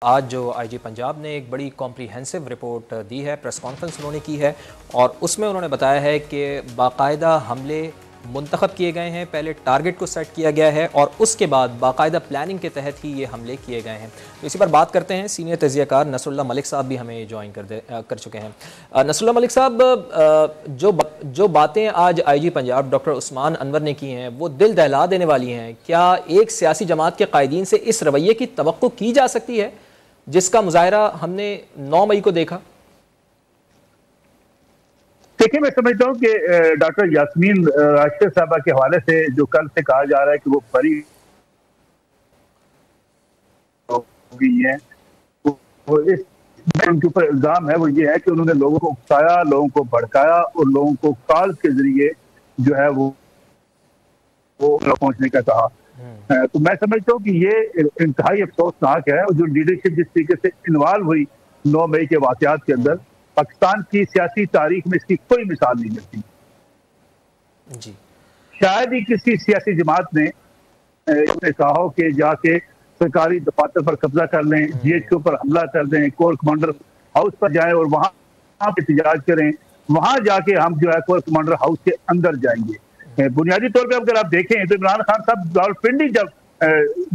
आज जो आईजी पंजाब ने एक बड़ी कॉम्प्रिहेंसिव रिपोर्ट दी है, प्रेस कॉन्फ्रेंस उन्होंने की है और उसमें उन्होंने बताया है कि बाकायदा हमले मुंतखब किए गए हैं, पहले टारगेट को सेट किया गया है और उसके बाद बाकायदा प्लानिंग के तहत ही ये हमले किए गए हैं। तो इसी पर बात करते हैं। सीनियर तजियाकार नसरुल्लाह मलिक साहब भी हमें ज्वाइन कर चुके हैं। नसरुल्लाह मलिक साहब, जो बातें आज आईजी पंजाब डॉक्टर उस्मान अनवर ने की हैं वो दिल दहला देने वाली हैं। क्या एक सियासी जमात के कायदीन से इस रवैये की तवक्को की जा सकती है जिसका मुजाहरा हमने 9 मई को देखा? देखिए, मैं समझता हूँ कि डॉक्टर यास्मीन राशिद साहबा के हवाले से जो कल से कहा जा रहा है कि वो बरी हो गई है, वो इस उनके ऊपर इल्जाम है वो ये है कि उन्होंने लोगों को उकसाया, लोगों को भड़काया और लोगों को कॉल के जरिए जो है वो पहुंचने का कहा। तो मैं समझता हूँ कि ये इंतहाई अफसोसनाक है और जो लीडरशिप जिस तरीके से इन्वॉल्व हुई 9 मई के वाकयात के अंदर, पाकिस्तान की सियासी तारीख में इसकी कोई मिसाल नहीं मिलती जी। शायद ही किसी सियासी जमात ने कहा हो कि जाके सरकारी दफातर पर कब्जा कर लें, जीएचक्यू पर हमला कर दें, कोर कमांडर हाउस पर जाएं और वहां एहतजाज करें, वहां जाके हम जो है कोर कमांडर हाउस के अंदर जाएंगे। बुनियादी तौर पर अगर आप देखें तो इमरान खान साहब रावलपिंडी जब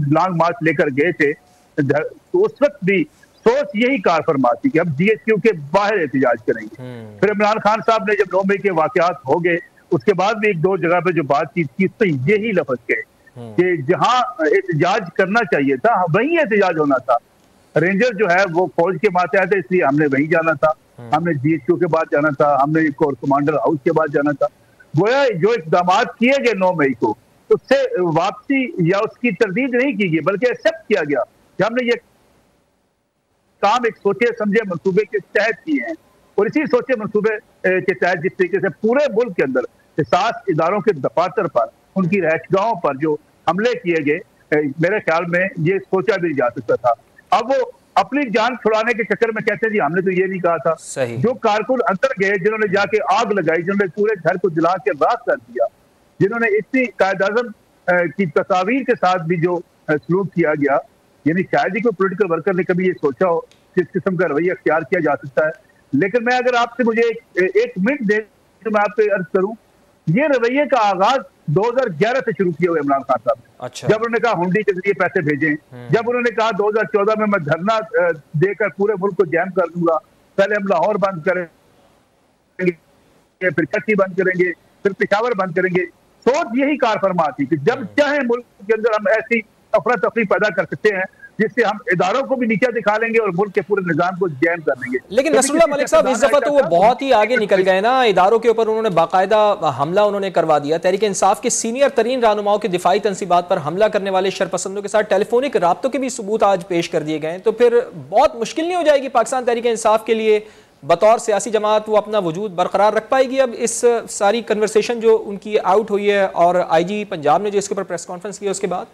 लॉन्ग मार्च लेकर गए थे तो उस वक्त भी सोच यही कार फरमा थी कि हम जीएचक्यू के बाहर एहतजाज करेंगे। फिर इमरान खान साहब ने जब 9 मई के वाकयात हो गए उसके बाद भी एक दो जगह पे जो बातचीत की तो यही लफ्ज कहे कि जहां एहतजाज करना चाहिए था वहीं एहतजाज होना था। रेंजर जो है वो फौज के मातहत है, इसलिए हमने वहीं जाना था, हमने जीएचक्यू के बाद जाना था, हमने कोर कमांडर हाउस के बाद जाना था। गोया जो इकदाम किए गए 9 मई को उससे वापसी या उसकी तरदीद नहीं की गई बल्कि एक्सेप्ट किया गया कि हमने ये काम एक सोचे समझे मंसूबे के तहत किए हैं और इसी सोचे मंसूबे के तहत जिस तरीके से पूरे मुल्क के अंदर हिसास इदारों के दफातर पर, उनकी रहशगाहों पर जो हमले किए गए, मेरे ख्याल में ये सोचा भी जा सकता था। अब वो अपनी जान छुड़ाने के चक्कर में कहते हैं जी हमने तो ये नहीं कहा था। जो कारकुन अंदर गए, जिन्होंने जाके आग लगाई, जिन्होंने पूरे घर को जला के राख कर दिया, जिन्होंने इतनी कायद-ए-आज़म की तस्वीर के साथ भी जो सलूक किया गया, यानी शायद ही कोई पॉलिटिकल वर्कर ने कभी ये सोचा हो किस किस्म का रवैया अख्तियार किया जा सकता है। लेकिन मैं अगर आपसे मुझे एक मिनट दे तो मैं आपसे अर्ज करूं, ये रवैये का आगाज 2011 से शुरू किया हुआ इमरान खान साहब ने। अच्छा। जब उन्होंने कहा हुंडी के जरिए पैसे भेजें, जब उन्होंने कहा 2014 में मैं धरना देकर पूरे मुल्क को जैम कर दूंगा, पहले हम लाहौर बंद करेंगे, फिर कराची बंद करेंगे, फिर पेशावर बंद करेंगे। सोच यही कार फरमा थी कि जब चाहे मुल्क के अंदर हम ऐसी अफरा तफरी पैदा कर सकते हैं जिससे हम इदारों को भी नीचे दिखा लेंगे और मुल्क के पूरे निजाम को जैम कर लेंगे। लेकिन नसरुल्लाह मलिक साहब इस दफा तो वो बहुत ही आगे निकल गए ना, इदारों के ऊपर उन्होंने बाकायदा हमला उन्होंने करवा दिया। तहरीक इंसाफ के सीनियर तरीन रहनुमाओं की दिफाई तंसीबात पर हमला करने वाले शरपसंदों के साथ टेलीफोनिक राब्तों के भी सबूत आज पेश कर दिए गए। तो फिर बहुत मुश्किल नहीं हो जाएगी पाकिस्तान तहरीक इंसाफ के लिए बतौर सियासी जमात वो अपना वजूद बरकरार रख पाएगी अब इस सारी कन्वर्सेशन जो उनकी आउट हुई है और आईजी पंजाब ने जो इसके ऊपर प्रेस कॉन्फ्रेंस की उसके बाद?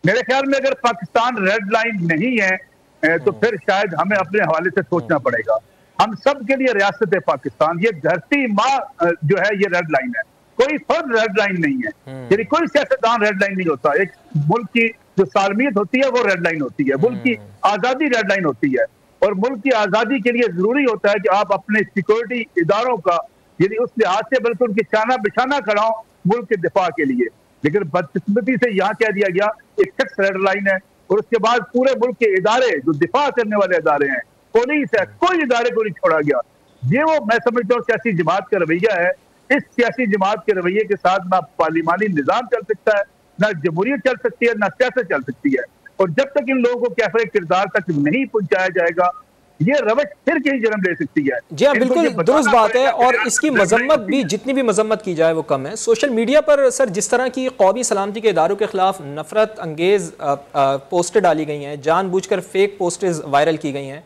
मेरे ख्याल में अगर पाकिस्तान रेड लाइन नहीं है तो फिर शायद हमें अपने हवाले से सोचना पड़ेगा। हम सब के लिए रियासत है पाकिस्तान, ये धरती माँ जो है ये रेड लाइन है, कोई फर्द रेड लाइन नहीं है। यानी कोई सियासतदान रेड लाइन नहीं होता। एक मुल्क की जो सालमियत होती है वो रेड लाइन होती है, मुल्क की आजादी रेड लाइन होती है और मुल्क की आजादी के लिए जरूरी होता है कि आप अपने सिक्योरिटी इदारों का यानी उस लिहाज से बल्कि उनकी शाना बिछाना खड़ा हो मुल्क के दिफा के लिए। लेकिन बदकिस्मती से यहाँ कह दिया गया एक फिक्स रेड लाइन है और उसके बाद पूरे मुल्क के इदारे जो दिफा करने वाले इदारे हैं, पुलिस है, कोई इदारे को नहीं छोड़ा गया। ये वो मैं समझता हूँ सियासी जमात का रवैया है। इस सियासी जमात के रवैये के साथ ना पार्लिमानी निजाम चल सकता है, ना जमहूरियत चल सकती है, ना सियासत चल सकती है। और जब तक इन लोगों को कैफे किरदार तक नहीं पहुंचाया जाएगा ये रवश फिर कहीं जन्म ले सकती है। जी हाँ, बिल्कुल दुरुस्त बात है और इसकी मजम्मत भी जितनी भी मजम्मत की जाए वो कम है। सोशल मीडिया पर सर जिस तरह की कौमी सलामती के इदारों के खिलाफ नफरत अंगेज पोस्टें डाली गई हैं, जानबूझकर फेक पोस्टें वायरल की गई हैं,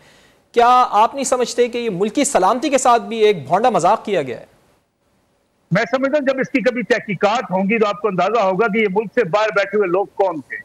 क्या आप नहीं समझते कि ये मुल्की सलामती के साथ भी एक भौंडा मजाक किया गया है? मैं समझता हूँ जब इसकी कभी तहकीकात होंगी तो आपको अंदाजा होगा कि ये मुल्क से बाहर बैठे हुए लोग कौन थे,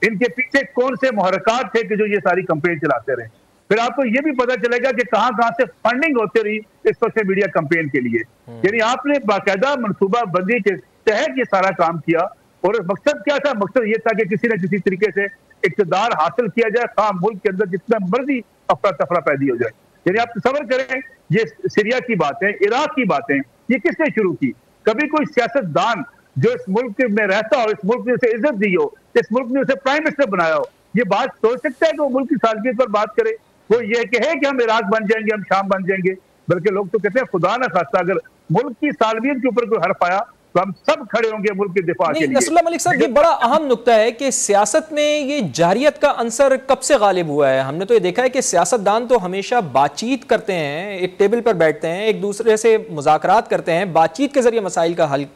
इनके पीछे कौन से मुहर्रकात थे कि जो ये सारी कंपेन चलाते रहे। फिर आपको ये भी पता चलेगा कि कहां कहां से फंडिंग होती रही इस सोशल मीडिया कैंपेन के लिए। यानी आपने बाकायदा मनसूबा बंदी के तहत ये सारा काम किया और मकसद क्या था? मकसद ये था कि किसी न किसी तरीके से इक़्तिदार हासिल किया जाए, खा मुल्क के अंदर जितना मर्जी अफरा तफरा पैदा हो जाए। यानी आप तसव्वुर करें, ये सीरिया की बातें, इराक की बातें, ये किसने शुरू की? कभी कोई सियासतदान जो इस मुल्क में रहता हो, इस मुल्क ने उसे इज्जत दी हो, इस मुल्क ने उसे प्राइम मिनिस्टर बनाया हो, ये बात सोच सकता है कि वो मुल्क की सालगिरह पर बात करे? वो ये कहे कि हम इराक बन जाएंगे, हम शाम बन जाएंगे। बल्कि लोग तो कहते हैं खुदा ना खास्ता अगर मुल्क की सालगिरह के ऊपर कोई हर्फ आया तो हम सब खड़े होंगे मुल्क के दिफा के लिए। नसरुल्लाह मलिक साहब, ये बड़ा अहम नुक्ता है कि सियासत में ये जारियत का अंसर कब से गालिब हुआ है। हमने तो ये देखा है कि सियासतदान तो हमेशा बातचीत करते हैं, एक टेबल पर बैठते हैं, एक दूसरे से मुज़ाकरात करते हैं, बातचीत के जरिए मसाइल का हल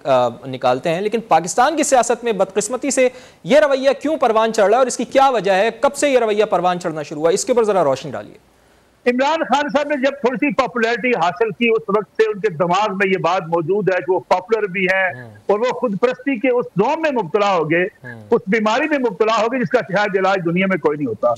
निकालते हैं। लेकिन पाकिस्तान की सियासत में बदकिस्मती से ये रवैया क्यों परवान चढ़ रहा है और इसकी क्या वजह है? कब से ये रवैया परवान चढ़ना शुरू हुआ, इसके ऊपर जरा रोशनी डालिए। इमरान खान साहब ने जब थोड़ी सी पॉपुलैरिटी हासिल की, उस वक्त से उनके दिमाग में ये बात मौजूद है कि वो पॉपुलर भी हैं और वो खुद परस्ती के उस दौर में मुब्तला हो गए, उस बीमारी में मुब्तला हो गए जिसका शायद इलाज दुनिया में कोई नहीं होता।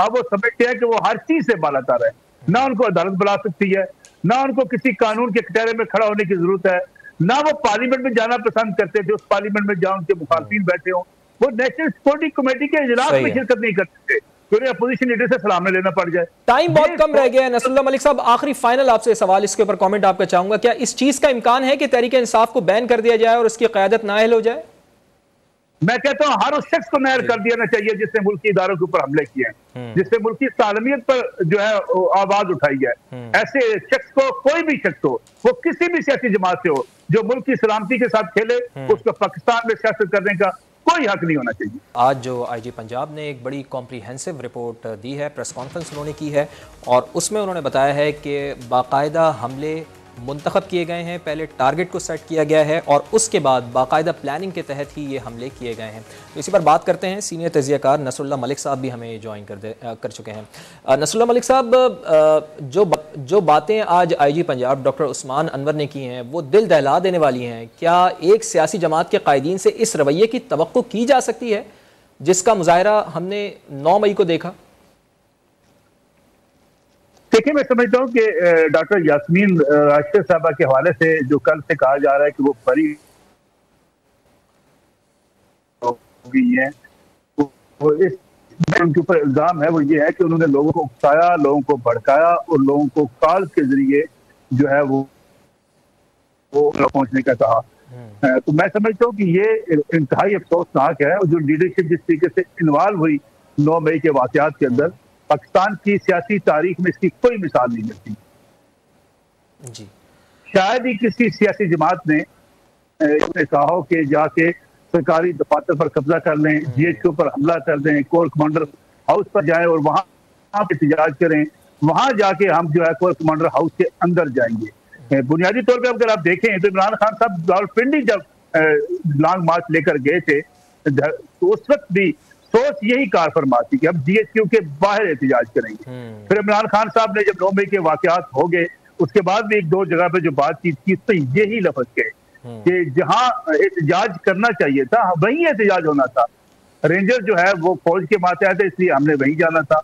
अब वो समझते हैं कि वो हर चीज से बालातर है, ना उनको अदालत बुला सकती है, ना उनको किसी कानून के कटहरे में खड़ा होने की जरूरत है, ना वो पार्लियामेंट में जाना पसंद करते थे, उस पार्लियामेंट में जहाँ उनके मुखालफिन बैठे हों। वो नेशनल सिक्योरिटी कमेटी के इजलास में शिरकत नहीं करते, अपोजिशन लीडर से सलाम लेना पड़ जाए। टाइम बहुत कम रह गया है नसरुल्लाह मलिक साहब, आखिरी फाइनल आपसे सवाल, इसके ऊपर कमेंट आपका चाहूंगा। क्या इस चीज का इम्कान है कि तहरीक इंसाफ को बैन कर दिया जाए और उसकी क़यादत नाअहल हो जाए? मैं कहता हूं हर उस शख्स को नाअहल कर देना चाहिए जिसने मुल्की इदारों के ऊपर हमले किए हैं, जिसने मुल्की सालमियत पर जो है आवाज उठाई है। ऐसे शख्स को, कोई भी शख्स हो, वो किसी भी सियासी जमात से हो, जो मुल्क की सलामती के साथ खेले, उसको पाकिस्तान में सियासत करने का कोई हक नहीं होना चाहिए। आज जो आईजी पंजाब ने एक बड़ी कॉम्प्रिहेंसिव रिपोर्ट दी है, प्रेस कॉन्फ्रेंस उन्होंने की है और उसमें उन्होंने बताया है कि बाकायदा हमले मुंतखब किए गए हैं, पहले टारगेट को सेट किया गया है और उसके बाद बाकायदा प्लानिंग के तहत ही ये हमले किए गए हैं। तो इसी पर बात करते हैं, सीनियर तजियाकार नसरुल्लाह मलिक साहब भी हमें ज्वाइन कर चुके हैं। नसरुल्लाह मलिक साहब, जो बातें आज आईजी पंजाब डॉक्टर उस्मान अनवर ने की हैं वो दिल दहला देने वाली हैं। क्या एक सियासी जमात के कायदीन से इस रवैये की तवक्को की जा सकती है जिसका मुजाहरा हमने 9 मई को देखा? देखिए, मैं समझता हूँ कि डॉक्टर यास्मीन राशिद साहबा के हवाले से जो कल से कहा जा रहा है कि वो बरी हो गई है, वो इस उनके ऊपर इल्जाम है वो ये है कि उन्होंने लोगों को उकसाया, लोगों को भड़काया और लोगों को कॉल के जरिए जो है वो पहुंचने का कहा। तो मैं समझता हूँ कि ये इंतहाई अफसोसनाक है और जो लीडरशिप जिस तरीके से इन्वॉल्व हुई 9 मई के वाकयात के अंदर, पाकिस्तान की सियासी तारीख में इसकी कोई मिसाल नहीं मिलती जी। शायद ही किसी सियासी जमात ने कहा हो कि जाके सरकारी दफातर पर कब्जा कर लें, जीएच के ऊपर हमला कर दें, कोर कमांडर हाउस पर जाएं और वहां एहतजाज करें, वहां जाके हम जो है कोर कमांडर हाउस के अंदर जाएंगे। बुनियादी तौर पर अगर आप देखें तो इमरान खान साहब रावलपिंडी जब लॉन्ग मार्च लेकर गए थे तो उस वक्त भी सोच यही कार फरमा थी कि अब जीएचक्यू के बाहर एहतजाज करेंगे। फिर इमरान खान साहब ने जब 9 मई के वाकयात हो गए उसके बाद भी 1-2 जगह पे जो बातचीत की तो यही लफ्ज कहे कि जहां एहतजाज करना चाहिए था वहीं एहतजाज होना था। रेंजर जो है वो फौज के मातहत है इसलिए हमने वहीं जाना था।